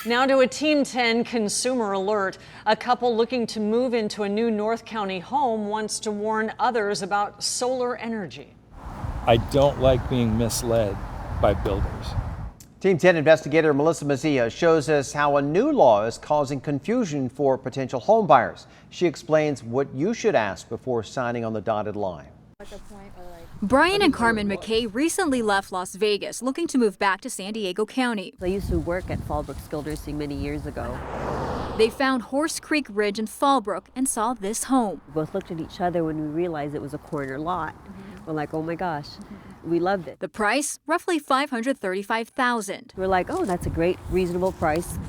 Now to a Team 10 consumer alert. A couple looking to move into a new North County home wants to warn others about solar energy. I don't like being misled by builders. Team 10 investigator Melissa Mazzia shows us how a new law is causing confusion for potential home buyers. She explains what you should ask before signing on the dotted line. Brian and Carmen McKay recently left Las Vegas looking to move back to San Diego County. I used to work at Fallbrook Skilled Nursing many years ago. They found Horse Creek Ridge in Fallbrook and saw this home. We both looked at each other when we realized it was a corner lot. We're like, oh my gosh, we loved it. The price, roughly $535,000. We're like, oh, that's a great, reasonable price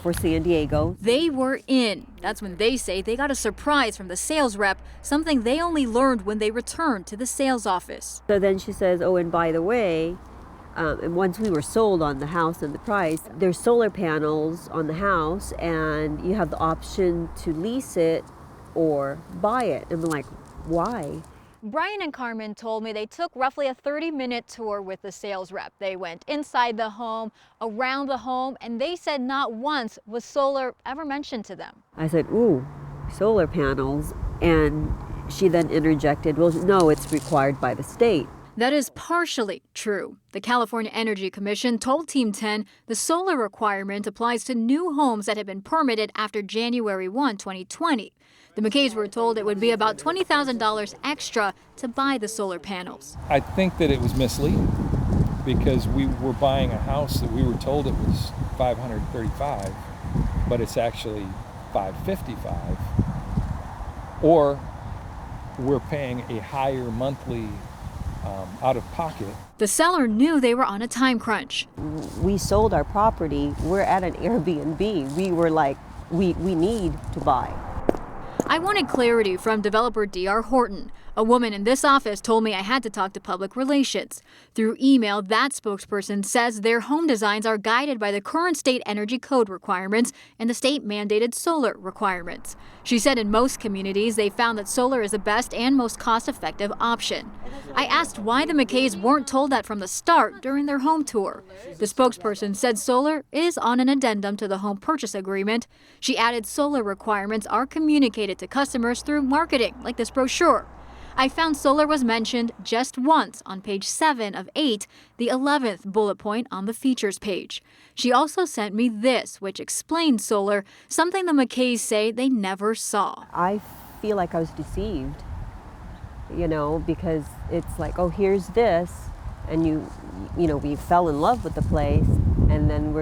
for San Diego. They were in. That's when they say they got a surprise from the sales rep, something they only learned when they returned to the sales office. So then she says, oh, and by the way, and once we were sold on the house and the price, there's solar panels on the house and you have the option to lease it or buy it. And I'm like, why? Brian and Carmen told me they took roughly a 30-minute tour with the sales rep. They went inside the home, around the home, and they said not once was solar ever mentioned to them. I said, ooh, solar panels. And she then interjected, well, no, it's required by the state. That is partially true. The California Energy Commission told Team 10 the solar requirement applies to new homes that have been permitted after January 1, 2020. The McKays were told it would be about $20,000 extra to buy the solar panels. I think that it was misleading because we were buying a house that we were told it was $535, but it's actually $555, or we're paying a higher monthly out of pocket. The seller knew they were on a time crunch. We sold our property. We're at an Airbnb. We were like, we need to buy. I wanted clarity from developer D.R. Horton. A woman in this office told me I had to talk to public relations. Through email, that spokesperson says their home designs are guided by the current state energy code requirements and the state-mandated solar requirements. She said in most communities, they found that solar is the best and most cost-effective option. I asked why the McKays weren't told that from the start during their home tour. The spokesperson said solar is on an addendum to the home purchase agreement. She added solar requirements are communicated to customers through marketing, like this brochure. I found solar was mentioned just once on page 7 of 8, the 11th bullet point on the features page. She also sent me this, which explains solar, something the McKays say they never saw. I feel like I was deceived, you know, because it's like, oh, here's this, and you know, we fell in love with the place, and then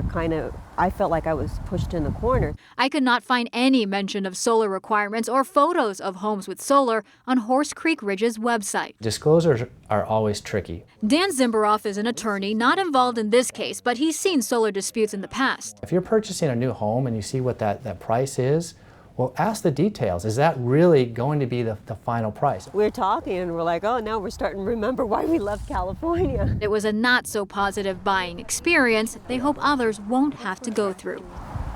I felt like I was pushed in the corner. I could not find any mention of solar requirements or photos of homes with solar on Horse Creek Ridge's website. Disclosures are always tricky. Dan Zimberoff is an attorney not involved in this case, but he's seen solar disputes in the past. If you're purchasing a new home and you see what that price is, well, ask the details. Is that really going to be the final price? We're talking and we're like, oh, now we're starting to remember why we left California. It was a not so positive buying experience they hope others won't have to go through.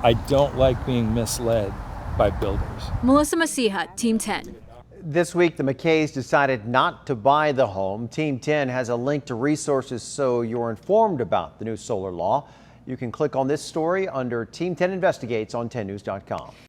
I don't like being misled by builders. Melissa Mazzia, Team 10. This week, the McKays decided not to buy the home. Team 10 has a link to resources so you're informed about the new solar law. You can click on this story under Team 10 Investigates on 10news.com.